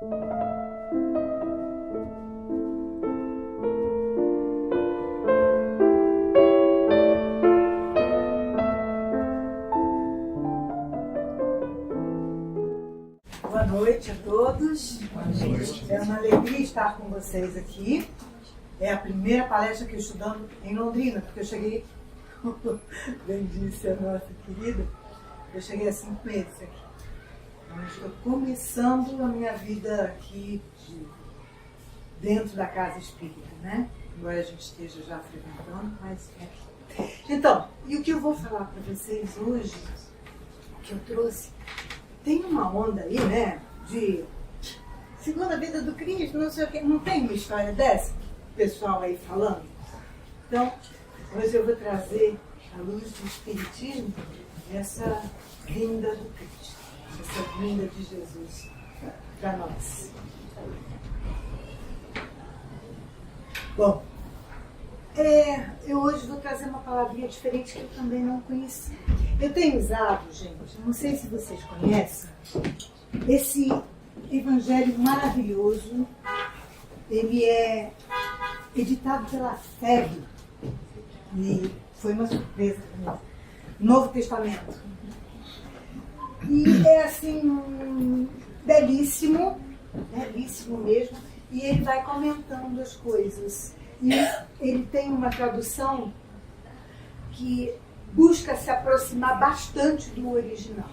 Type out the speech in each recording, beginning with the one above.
Boa noite a todos. É uma alegria estar com vocês aqui. É a primeira palestra que eu estou dando em Londrina, porque eu cheguei, bem disse a nossa querida, eu cheguei há 5 meses aqui. Então, estou começando a minha vida aqui dentro da casa espírita, né? Embora a gente esteja já frequentando, mas é. Então, e o que eu vou falar para vocês hoje, que eu trouxe, tem uma onda aí, né, de segunda vida do Cristo, não sei o que, não tem uma história dessa? O pessoal aí falando. Então, hoje eu vou trazer à luz do Espiritismo essa vinda do Cristo, essa vinda de Jesus para nós. Bom, eu hoje vou trazer uma palavrinha diferente que eu também não conheci. Eu tenho usado, gente, não sei se vocês conhecem, esse evangelho maravilhoso. Ele é editado pela FEB e foi uma surpresa para mim. Novo Testamento. E é assim, belíssimo, belíssimo mesmo, e ele vai comentando as coisas. E ele tem uma tradução que busca se aproximar bastante do original,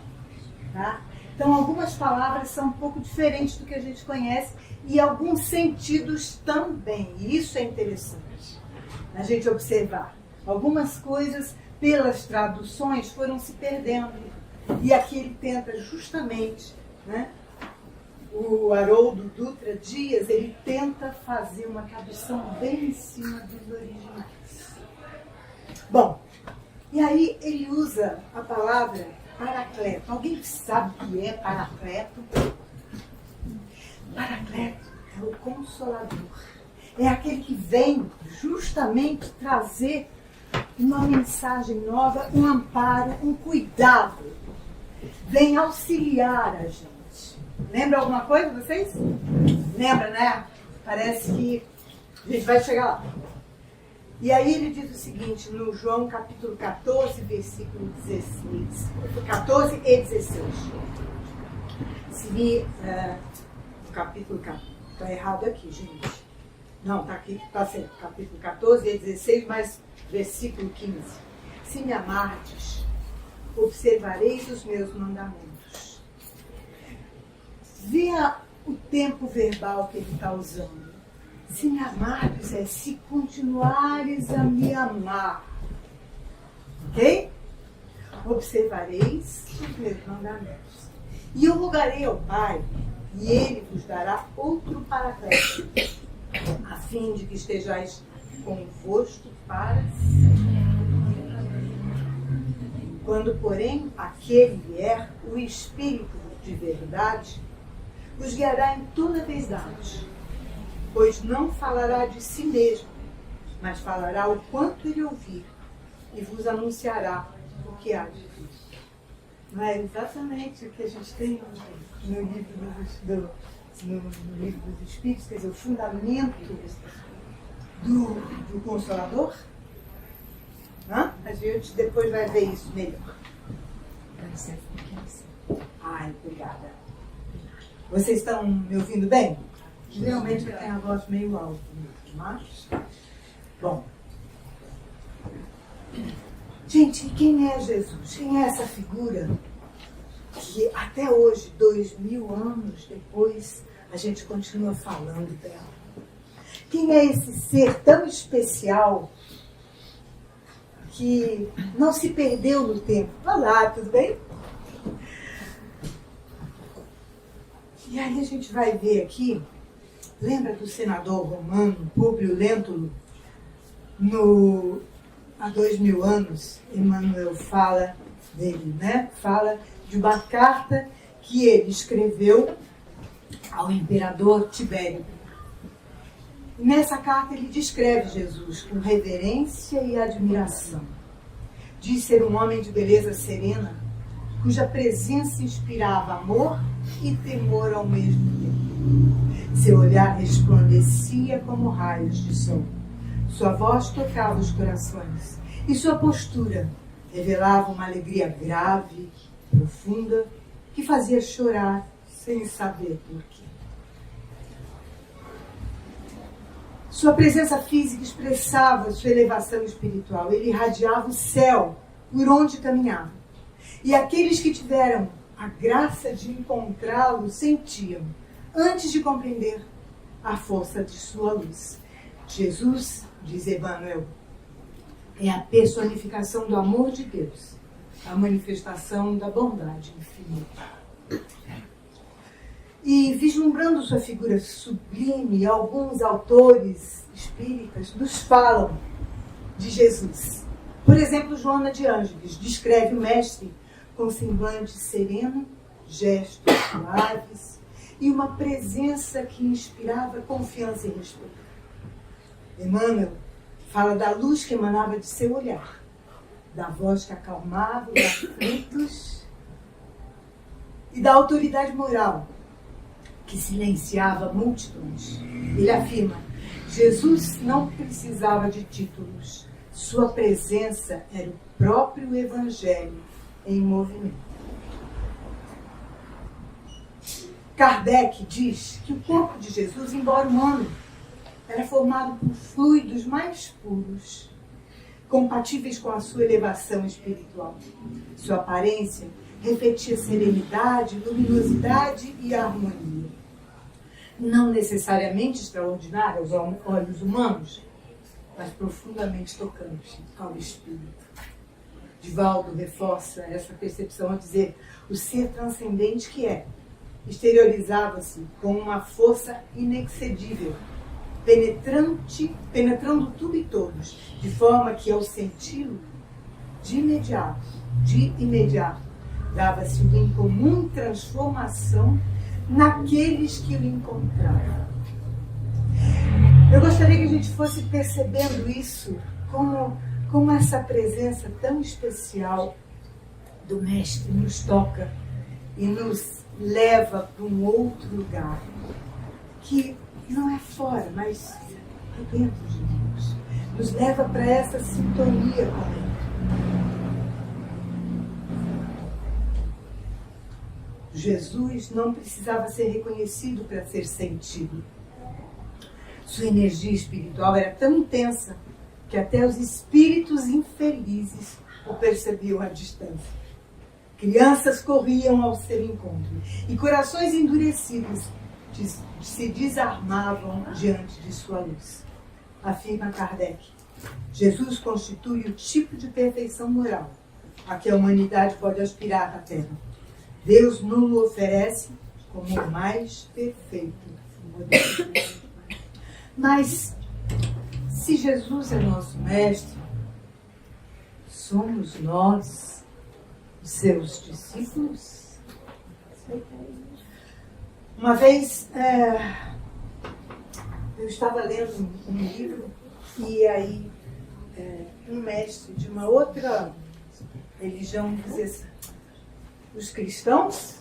tá? Então, algumas palavras são um pouco diferentes do que a gente conhece e alguns sentidos também. E isso é interessante a gente observar. Algumas coisas, pelas traduções, foram se perdendo. E aqui ele tenta justamente, né? O Haroldo Dutra Dias, ele tenta fazer uma tradução bem em cima dos originais. Bom, e aí ele usa a palavra Paracleto. Alguém sabe o que é Paracleto? Paracleto é o Consolador. É aquele que vem justamente trazer uma mensagem nova, um amparo, um cuidado. Vem auxiliar a gente. Lembra alguma coisa, vocês? Lembra, né? Parece que a gente vai chegar lá. E aí ele diz o seguinte, no João capítulo 14, versículo 16. 14 e 16. Se me... o capítulo... Está errado aqui, gente. Não, está aqui, está certo. Capítulo 14 e 16, mas versículo 15. Se me amardes, observareis os meus mandamentos. Veja o tempo verbal que ele está usando. Se me amardes é se continuares a me amar. Ok? Observareis os meus mandamentos. E eu rogarei ao Pai, e Ele vos dará outro Paracleto, a fim de que estejais convosco para sempre. Quando, porém, aquele vier, o Espírito de verdade, os guiará em toda a verdade, pois não falará de si mesmo, mas falará o quanto ele ouvir, e vos anunciará o que há de vir. Não é exatamente o que a gente tem no livro no livro dos Espíritos, quer dizer, o fundamento do Consolador? A gente depois vai ver isso melhor. Ai, obrigada. Vocês estão me ouvindo bem? Geralmente eu tenho a voz meio alta, mas... Bom. Gente, quem é Jesus? Quem é essa figura que até hoje, 2000 anos depois, a gente continua falando dela? Quem é esse ser tão especial que não se perdeu no tempo? Olá, tudo bem? E aí a gente vai ver aqui, lembra do senador romano, Públio Lentulus? Há 2000 anos, Emmanuel fala dele, né? Fala de uma carta que ele escreveu ao imperador Tibério. Nessa carta ele descreve Jesus com reverência e admiração. Diz ser um homem de beleza serena, cuja presença inspirava amor e temor ao mesmo tempo. Seu olhar resplandecia como raios de sol. Sua voz tocava os corações. E sua postura revelava uma alegria grave, profunda, que fazia chorar sem saber por quê. Sua presença física expressava sua elevação espiritual. Ele irradiava o céu por onde caminhava. E aqueles que tiveram a graça de encontrá-lo sentiam, antes de compreender, a força de sua luz. Jesus, diz Emmanuel, é a personificação do amor de Deus, a manifestação da bondade infinita. E vislumbrando sua figura sublime, alguns autores espíritas nos falam de Jesus. Por exemplo, Joana de Ângeles descreve o mestre com semblante sereno, gestos suaves e uma presença que inspirava confiança e respeito. Emmanuel fala da luz que emanava de seu olhar, da voz que acalmava os aflitos e da autoridade moral que silenciava multidões. Ele afirma: Jesus não precisava de títulos, sua presença era o próprio Evangelho em movimento. Kardec diz que o corpo de Jesus, embora humano, era formado por fluidos mais puros, compatíveis com a sua elevação espiritual. Sua aparência refletia serenidade, luminosidade e harmonia. Não necessariamente extraordinária aos olhos humanos, mas profundamente tocante ao espírito. Divaldo reforça essa percepção ao dizer: o ser transcendente que é, exteriorizava-se com uma força inexcedível, penetrando tudo e todos, de forma que ao senti-lo, de imediato, dava-se uma incomum transformação naqueles que o encontravam. Eu gostaria que a gente fosse percebendo isso, como essa presença tão especial do Mestre nos toca e nos leva para um outro lugar, que não é fora, mas é dentro de nós. Nos leva para essa sintonia com Ele. Jesus não precisava ser reconhecido para ser sentido. Sua energia espiritual era tão intensa que até os espíritos infelizes o percebiam à distância. Crianças corriam ao seu encontro e corações endurecidos se desarmavam diante de sua luz. Afirma Kardec: Jesus constitui o tipo de perfeição moral a que a humanidade pode aspirar na Terra. Deus nos oferece como o mais perfeito modelo. Mas, se Jesus é nosso mestre, somos nós os seus discípulos? Uma vez, eu estava lendo um livro e aí um mestre de uma outra religião dizia assim: os cristãos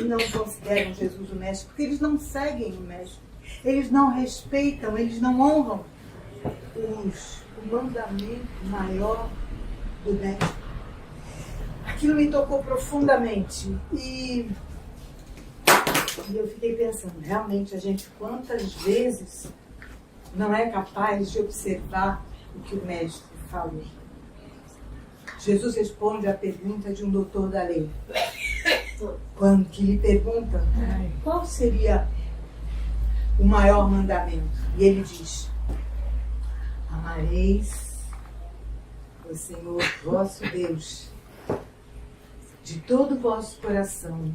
não consideram Jesus o mestre, porque eles não seguem o mestre, eles não respeitam, eles não honram o mandamento maior do mestre. Aquilo me tocou profundamente e eu fiquei pensando, realmente a gente quantas vezes não é capaz de observar o que o mestre falou. Jesus responde à pergunta de um doutor da lei, quando que lhe pergunta qual seria o maior mandamento. E ele diz: amareis o Senhor vosso Deus de todo o vosso coração,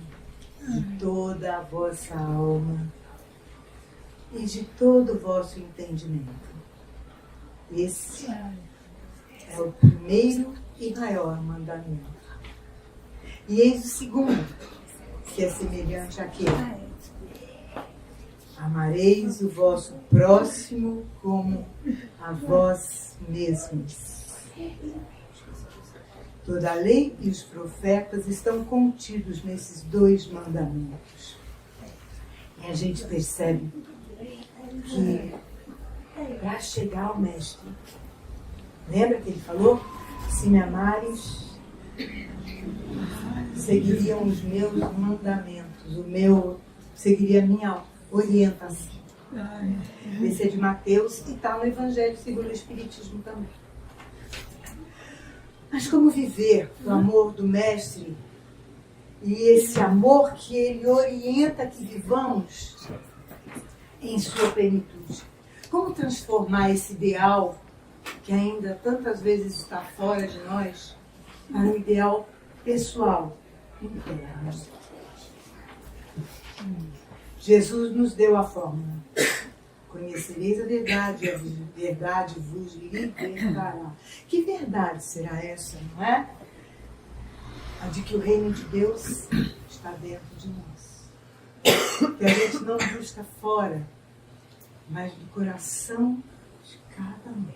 de toda a vossa alma e de todo o vosso entendimento. Esse é o primeiro e maior mandamento. E eis o segundo, que é semelhante àquele: amareis o vosso próximo como a vós mesmos. Toda a lei e os profetas estão contidos nesses 2 mandamentos. E a gente percebe que para chegar ao Mestre, lembra que ele falou? Se me amares, seguiriam os meus mandamentos, seguiria a minha orientação. Esse é de Mateus e está no Evangelho segundo o Espiritismo também. Mas como viver o amor do Mestre e esse amor que ele orienta que vivamos em sua plenitude? Como transformar esse ideal que ainda tantas vezes está fora de nós para um ideal pessoal, interno? Jesus nos deu a fórmula. Conhecereis a verdade vos libertará. Que verdade será essa, não é? A de que o reino de Deus está dentro de nós. Que a gente não busca fora, mas no coração de cada um.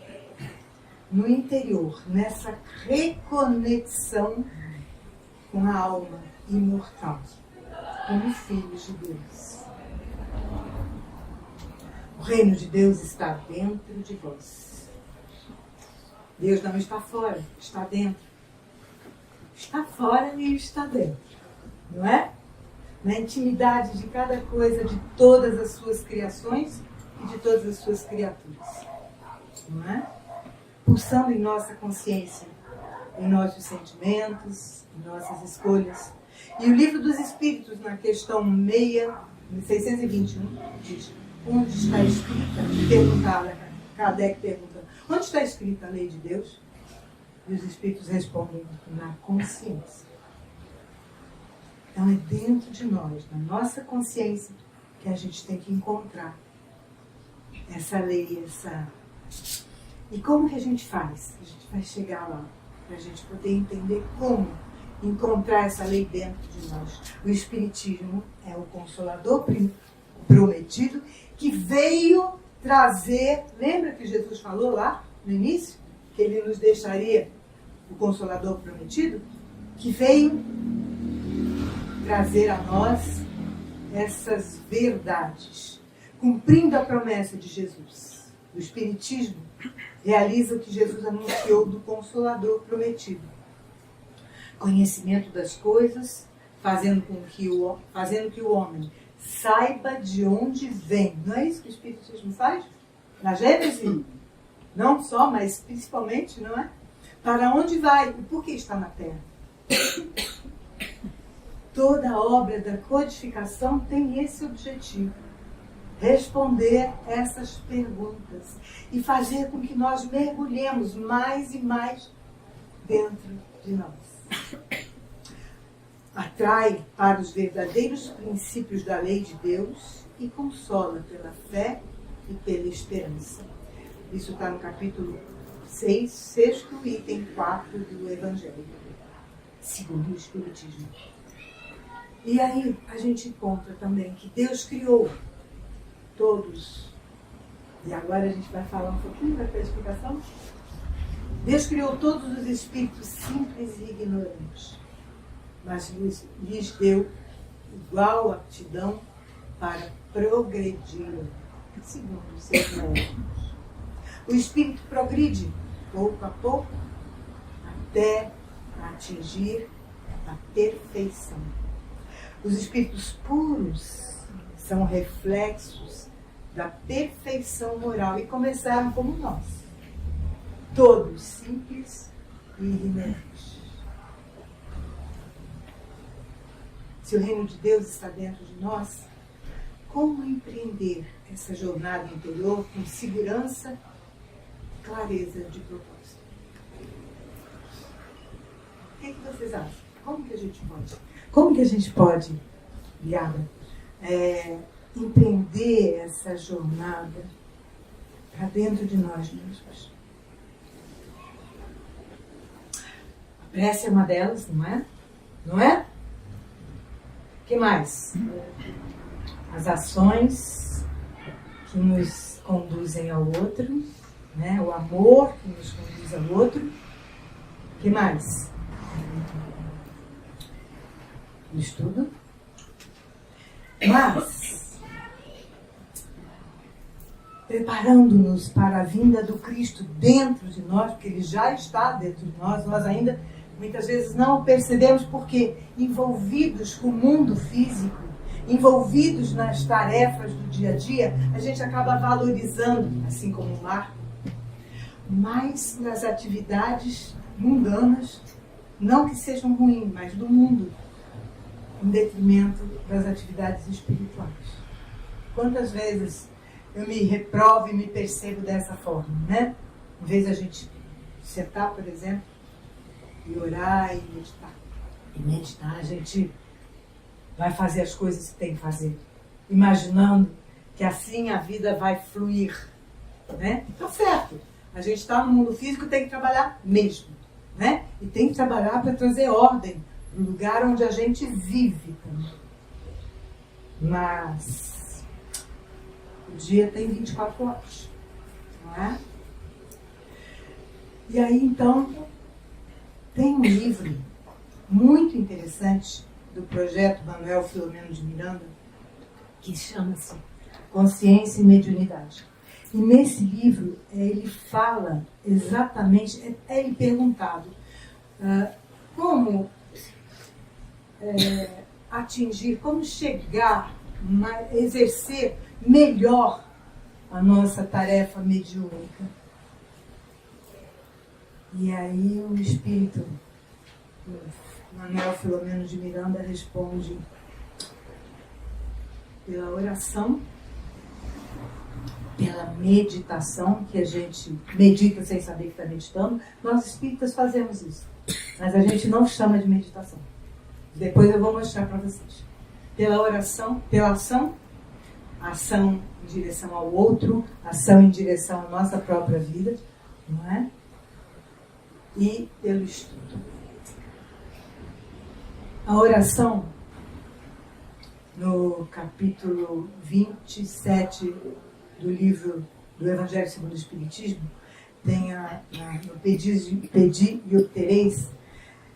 No interior, nessa reconexão com a alma imortal, como filhos de Deus. O reino de Deus está dentro de vós. Deus não está fora, está dentro. Está fora e está dentro. Não é? Na intimidade de cada coisa, de todas as suas criações e de todas as suas criaturas. Não é? Pulsando em nossa consciência, em nossos sentimentos, em nossas escolhas. E o Livro dos Espíritos, na questão 621, diz: onde está escrita? Kardec pergunta: onde está escrita a lei de Deus? E os Espíritos respondem: na consciência. Então é dentro de nós, na nossa consciência, que a gente tem que encontrar essa lei, E como que a gente faz? A gente vai chegar lá, para a gente poder entender como encontrar essa lei dentro de nós. O Espiritismo é o Consolador prometido que veio trazer... Lembra que Jesus falou lá no início? Que ele nos deixaria o Consolador prometido? Que veio trazer a nós essas verdades, cumprindo a promessa de Jesus. O Espiritismo realiza o que Jesus anunciou do Consolador prometido. Conhecimento das coisas, fazendo que o homem saiba de onde vem. Não é isso que o Espiritismo faz? Na Gênese, não só, mas principalmente, não é? Para onde vai e por que está na Terra. Toda a obra da codificação tem esse objetivo. Responder essas perguntas e fazer com que nós mergulhemos mais e mais dentro de nós. Atrai para os verdadeiros princípios da lei de Deus e consola pela fé e pela esperança. Isso está no capítulo 6, 6º item 4 do Evangelho, segundo o Espiritismo. E aí a gente encontra também que Deus criou todos. E agora a gente vai falar um pouquinho da codificação. Deus criou todos os espíritos simples e ignorantes, mas lhes deu igual aptidão para progredir, segundo os seus méritos. O espírito progride, pouco a pouco, até atingir a perfeição. Os espíritos puros são reflexos da perfeição moral e começaram como nós, todos simples e ignorantes. Se o reino de Deus está dentro de nós, como empreender essa jornada interior com segurança e clareza de propósito? O que vocês acham? Como que a gente pode, Liada, empreender essa jornada para dentro de nós mesmos? A prece é uma delas, não é? Não é? O que mais? As ações que nos conduzem ao outro, né? O amor que nos conduz ao outro. O que mais? o estudo, mas preparando-nos para a vinda do Cristo dentro de nós, porque Ele já está dentro de nós, nós ainda muitas vezes não o percebemos porque envolvidos com o mundo físico, envolvidos nas tarefas do dia a dia, a gente acaba valorizando, assim como o mar, mais nas atividades mundanas, não que sejam ruins, mas do mundo, em detrimento das atividades espirituais. Quantas vezes eu me reprovo e me percebo dessa forma, né? Em vez de a gente sentar, por exemplo, e orar e meditar. E meditar, a gente vai fazer as coisas que tem que fazer, imaginando que assim a vida vai fluir, né? Tá certo. A gente está no mundo físico e tem que trabalhar mesmo, né? E tem que trabalhar para trazer ordem no lugar onde a gente vive também. Mas o dia tem 24 horas, não é? E aí, então, tem um livro muito interessante do projeto Manuel Filomeno de Miranda, que chama-se Consciência e Mediunidade. E nesse livro, ele fala exatamente, é ele perguntado como atingir, como chegar, exercer melhor a nossa tarefa mediúnica. E aí o espírito Manuel Filomeno de Miranda responde pela oração, pela meditação, que a gente medita sem saber que está meditando. Nós espíritas fazemos isso, mas a gente não chama de meditação. Depois eu vou mostrar para vocês. Pela oração, pela ação, ação em direção ao outro, ação em direção à nossa própria vida, não é? E pelo estudo. A oração, no capítulo 27 do livro do Evangelho segundo o Espiritismo, tem no Pedi e obtereis,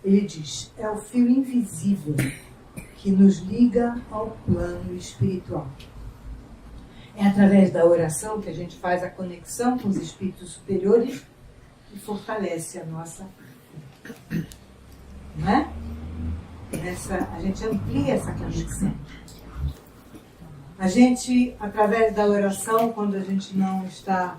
ele diz: é o fio invisível que nos liga ao plano espiritual. É através da oração que a gente faz a conexão com os espíritos superiores e fortalece a nossa fé. Não é? A gente amplia essa conexão. A gente, através da oração, quando a gente não está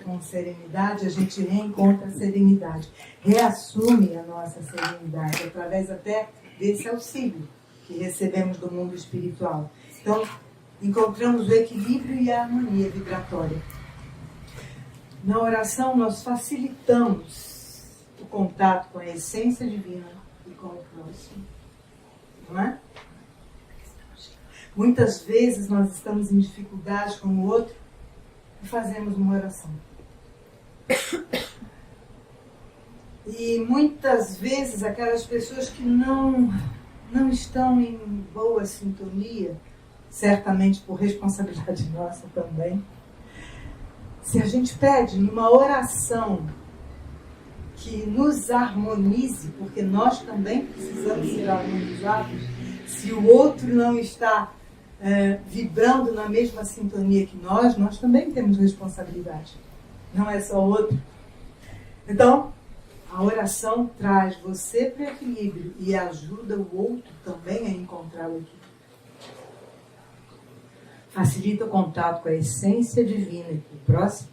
com serenidade, a gente reencontra a serenidade, reassume a nossa serenidade, através até desse auxílio que recebemos do mundo espiritual. Então, encontramos o equilíbrio e a harmonia vibratória. Na oração, nós facilitamos o contato com a essência divina e com o próximo. Não é? Muitas vezes nós estamos em dificuldade com o outro e fazemos uma oração. E muitas vezes aquelas pessoas que não estão em boa sintonia, certamente por responsabilidade nossa também, se a gente pede numa oração que nos harmonize, porque nós também precisamos ser harmonizados, se o outro não está vibrando na mesma sintonia que nós também temos responsabilidade. Não é só o outro. Então, a oração traz você para o equilíbrio e ajuda o outro também a encontrar o equilíbrio. Facilita o contato com a essência divina e com o próximo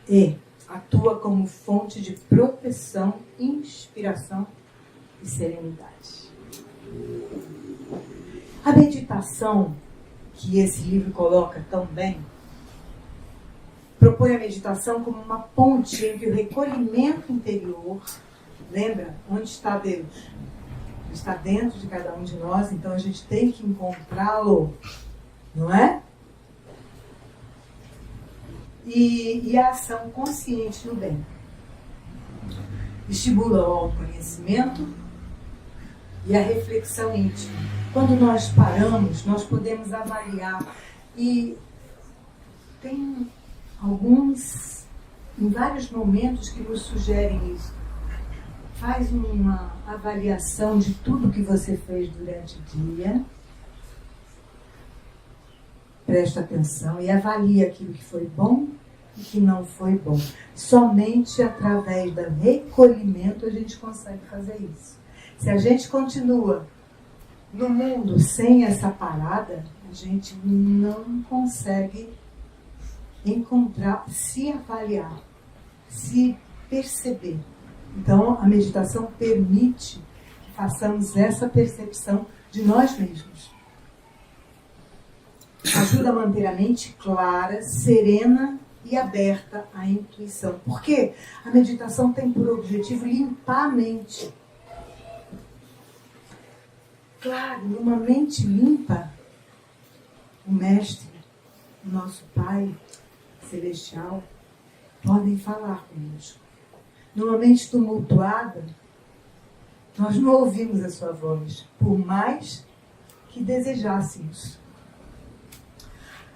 e atua como fonte de proteção, inspiração e serenidade. A meditação, que esse livro coloca tão bem, propõe a meditação como uma ponte entre o recolhimento interior, lembra? Onde está Deus? Está dentro de cada um de nós, então a gente tem que encontrá-lo, não é? E a ação consciente no bem. Estimula o autoconhecimento e a reflexão íntima. Quando nós paramos, nós podemos avaliar. E tem alguns, em vários momentos, que nos sugerem isso. faz uma avaliação de tudo que você fez durante o dia. Presta atenção e avalia aquilo que foi bom e que não foi bom. Somente através do recolhimento a gente consegue fazer isso. Se a gente continua no mundo sem essa parada, a gente não consegue encontrar, se avaliar, se perceber. Então, a meditação permite que façamos essa percepção de nós mesmos. Ajuda a manter a mente clara, serena e aberta à intuição. Porque a meditação tem por objetivo limpar a mente. Claro, numa mente limpa, o Mestre, o nosso Pai Celestial, podem falar conosco. Numa mente tumultuada, nós não ouvimos a sua voz, por mais que desejássemos.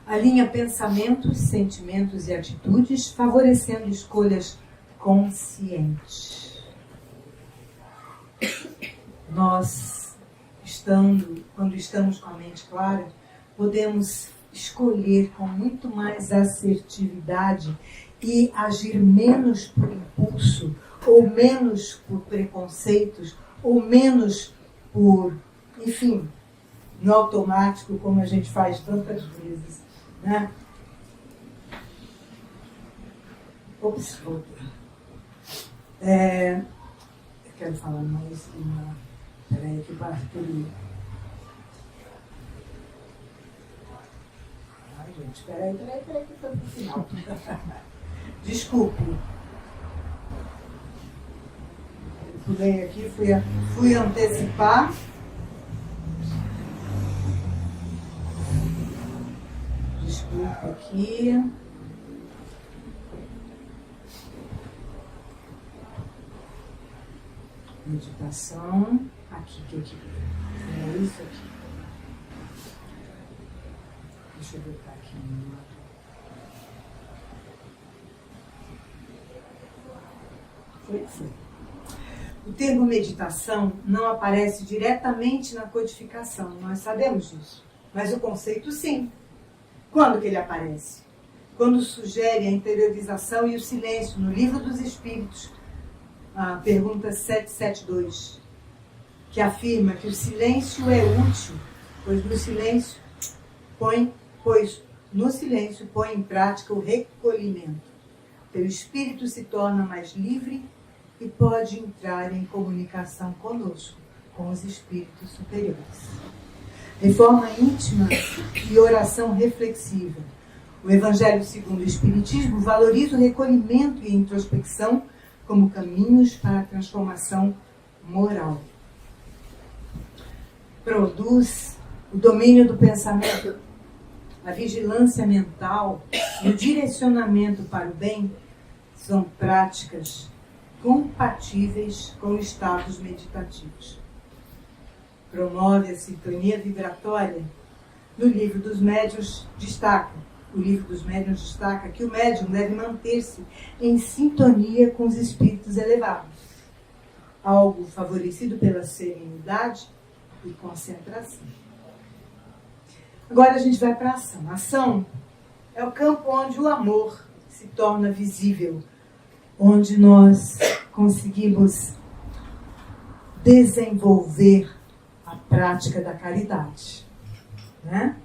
Alinha pensamentos, sentimentos e atitudes, favorecendo escolhas conscientes. Nós, quando estamos com a mente clara, podemos escolher com muito mais assertividade e agir menos por impulso, ou menos por preconceitos, ou menos por, enfim, no automático, como a gente faz tantas vezes. Né? Ops, voltou. Eu quero falar mais uma. Peraí, que barulho. Ai, gente, peraí, que foi pro final. Desculpe. Eu pulei aqui, fui antecipar. Desculpa aqui. Meditação. Aqui. É isso aqui. Deixa eu botar aqui no lado. Foi. O termo meditação não aparece diretamente na codificação, nós sabemos disso. Mas o conceito sim. Quando que ele aparece? Quando sugere a interiorização e o silêncio no Livro dos Espíritos, a pergunta 772, que afirma que o silêncio é útil, pois no silêncio põe em prática o recolhimento. O espírito se torna mais livre e pode entrar em comunicação conosco, com os espíritos superiores. De forma íntima e oração reflexiva, o Evangelho segundo o Espiritismo valoriza o recolhimento e a introspecção como caminhos para a transformação moral. Produz o domínio do pensamento, a vigilância mental e o direcionamento para o bem são práticas compatíveis com estados meditativos. Promove a sintonia vibratória. No Livro dos Médiuns destaca que o médium deve manter-se em sintonia com os espíritos elevados, algo favorecido pela serenidade e concentração. Agora a gente vai para a ação. A ação é o campo onde o amor se torna visível, onde nós conseguimos desenvolver a prática da caridade. Né?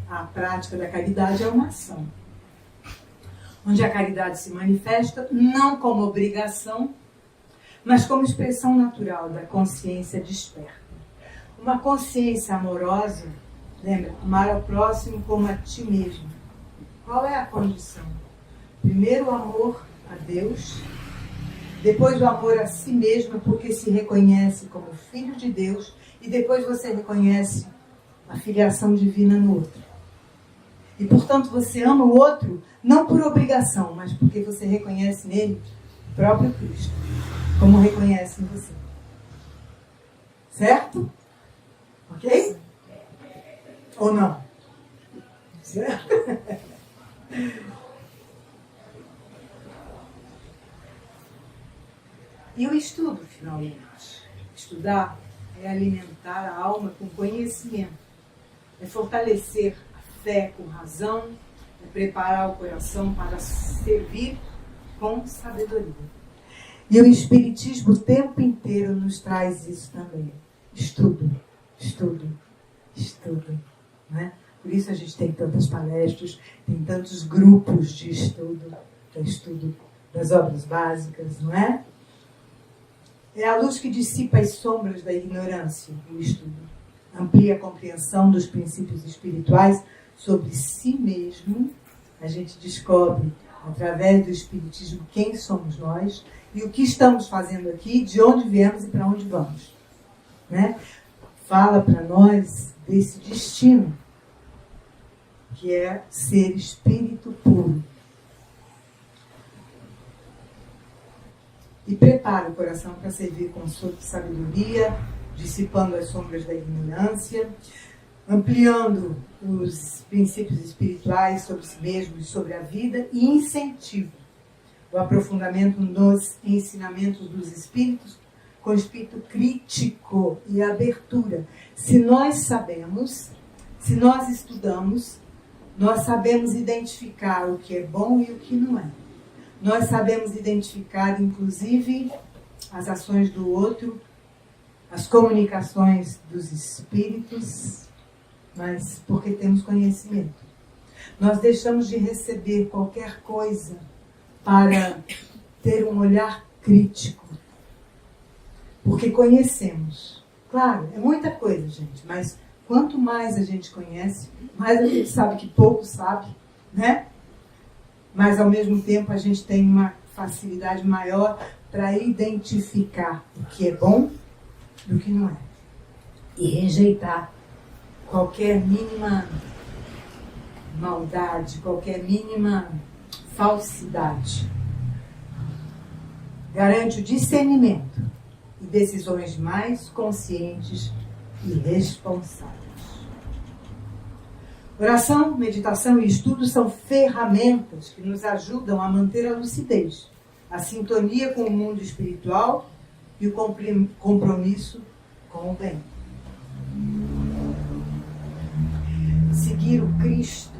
A prática da caridade é uma ação, onde a caridade se manifesta não como obrigação, mas como expressão natural da consciência desperta. Uma consciência amorosa, lembra, amar ao próximo como a ti mesmo. Qual é a condição? Primeiro o amor a Deus, depois o amor a si mesmo, porque se reconhece como filho de Deus, e depois você reconhece a filiação divina no outro. E, portanto, você ama o outro, não por obrigação, mas porque você reconhece nele o próprio Cristo, como reconhece em você. Certo? Ok? Ou não? Certo? E o estudo, filho? estudar é alimentar a alma com conhecimento, é fortalecer a fé com razão, é preparar o coração para servir com sabedoria. E o Espiritismo o tempo inteiro nos traz isso também. Estudo, estudo, estudo. Né? Por isso a gente tem tantas palestras, tem tantos grupos de estudo das obras básicas, não é? É a luz que dissipa as sombras da ignorância, o estudo. Amplia a compreensão dos princípios espirituais sobre si mesmo. A gente descobre, através do Espiritismo, quem somos nós e o que estamos fazendo aqui, de onde viemos e para onde vamos. Né? Fala para nós desse destino, que é ser espírito puro. E prepara o coração para servir com sabedoria, dissipando as sombras da ignorância, ampliando os princípios espirituais sobre si mesmo e sobre a vida, e incentiva o aprofundamento nos ensinamentos dos espíritos com espírito crítico e abertura. Se nós sabemos, se nós estudamos, nós sabemos identificar o que é bom e o que não é. Nós sabemos identificar, inclusive, as ações do outro, as comunicações dos espíritos, mas porque temos conhecimento. Nós deixamos de receber qualquer coisa para ter um olhar crítico, porque conhecemos. Claro, é muita coisa, gente, mas quanto mais a gente conhece, mais a gente sabe que pouco sabe, né? Mas, ao mesmo tempo, a gente tem uma facilidade maior para identificar o que é bom do que não é. E rejeitar qualquer mínima maldade, qualquer mínima falsidade. Garante o discernimento e decisões mais conscientes e responsáveis. Oração, meditação e estudo são ferramentas que nos ajudam a manter a lucidez, a sintonia com o mundo espiritual e o compromisso com o bem. Seguir o Cristo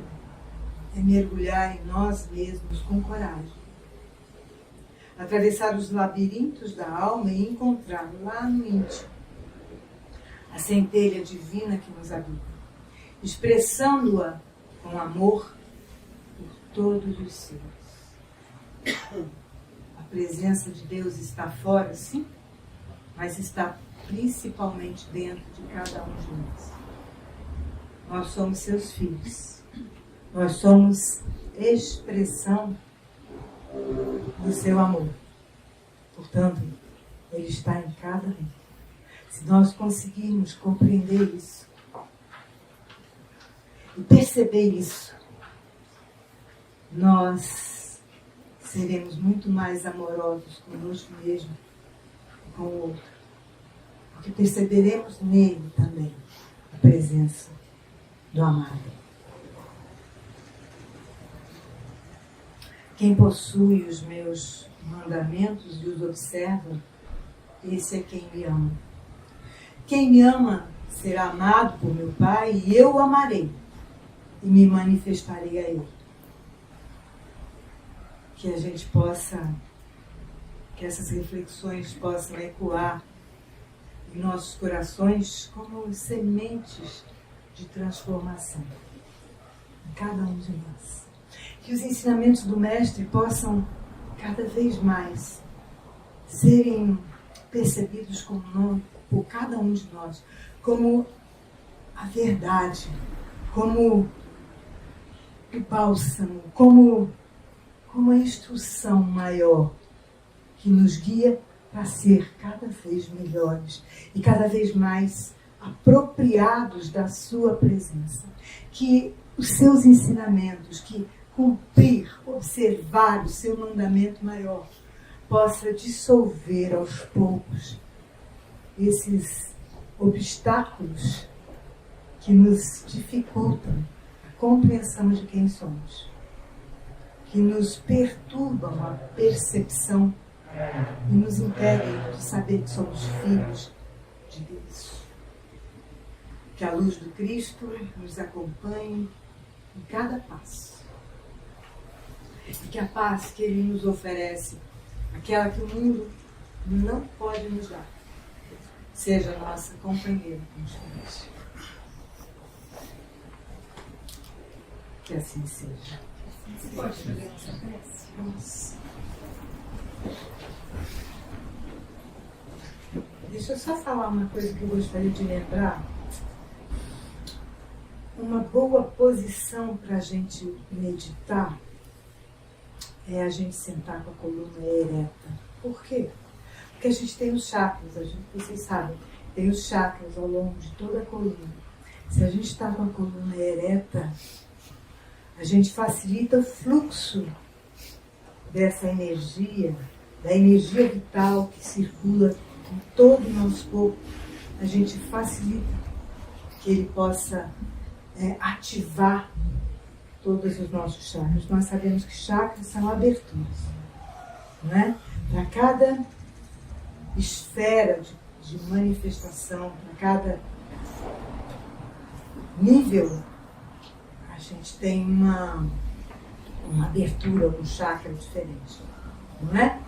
é mergulhar em nós mesmos com coragem. Atravessar os labirintos da alma e encontrar lá no íntimo a centelha divina que nos habita, expressando-a com amor por todos os seres. A presença de Deus está fora, sim, mas está principalmente dentro de cada um de nós. Nós somos seus filhos. Nós somos expressão do seu amor. Portanto, ele está em cada um. Se nós conseguirmos compreender isso e perceber isso, nós seremos muito mais amorosos conosco mesmo e com o outro. Porque perceberemos nele também a presença do amado. Quem possui os meus mandamentos e os observa, esse é quem me ama. Quem me ama será amado por meu Pai, e eu o amarei e me manifestarei a ele. Que a gente possa, que essas reflexões possam ecoar em nossos corações como sementes de transformação em cada um de nós. Que os ensinamentos do Mestre possam cada vez mais serem percebidos por cada um de nós como a verdade, como o bálsamo, como a instrução maior que nos guia para ser cada vez melhores e cada vez mais apropriados da sua presença. Que os seus ensinamentos, que cumprir, observar o seu mandamento maior, possa dissolver aos poucos esses obstáculos que nos dificultam a compreensão de quem somos, que nos perturbam a percepção e nos impedem de saber que somos filhos de Deus. Que a luz do Cristo nos acompanhe em cada passo. E que a paz que Ele nos oferece, aquela que o mundo não pode nos dar, seja a nossa companheira constante. Que assim seja. Você pode fazer essa prece? Vamos. Deixa eu só falar uma coisa que eu gostaria de lembrar. Uma boa posição para a gente meditar é a gente sentar com a coluna ereta. Por quê? Porque a gente tem os chakras, vocês sabem, tem os chakras ao longo de toda a coluna. Se a gente está com a coluna ereta, a gente facilita o fluxo dessa energia, da energia vital que circula em todo o nosso corpo. A gente facilita que ele possa ativar todos os nossos chakras. Nós sabemos que chakras são aberturas, não é? Para cada esfera de manifestação, para cada nível, a gente tem uma abertura, um chakra diferente, não é?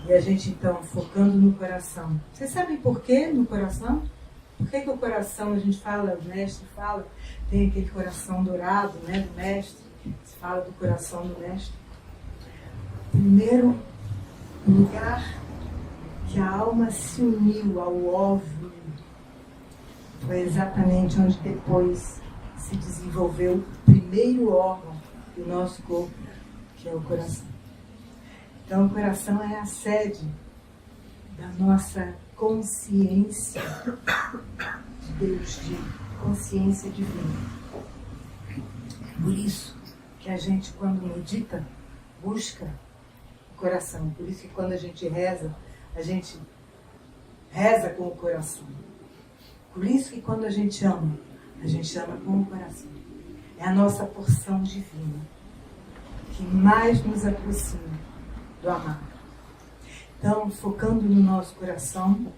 E a gente então focando no coração. Vocês sabem por que no coração? Por que o coração, a gente fala, o mestre fala, tem aquele coração dourado, né, do mestre, se fala do coração do mestre. Primeiro lugar que a alma se uniu ao óvulo foi exatamente onde depois se desenvolveu o primeiro órgão do nosso corpo, que é o coração. Então o coração é a sede da nossa consciência de Deus, de consciência divina. Por isso que a gente, quando medita, busca o coração. Por isso que quando a gente reza com o coração. Por isso que quando a gente ama com o coração. É a nossa porção divina que mais nos aproxima do amar. Então, focando no nosso coração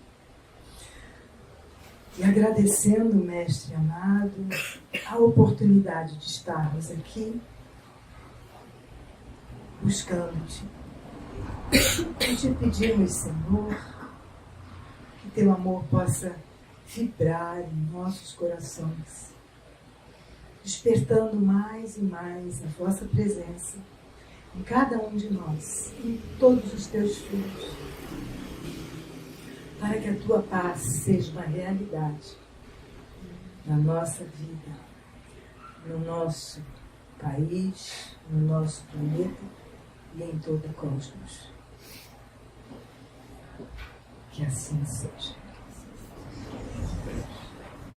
e agradecendo, Mestre amado, a oportunidade de estarmos aqui, buscando-te. E te pedimos, Senhor, que teu amor possa vibrar em nossos corações, despertando mais e mais a vossa presença em cada um de nós, em todos os teus filhos, para que a tua paz seja uma realidade na nossa vida, no nosso país, no nosso planeta e em todo o cosmos. Que assim seja.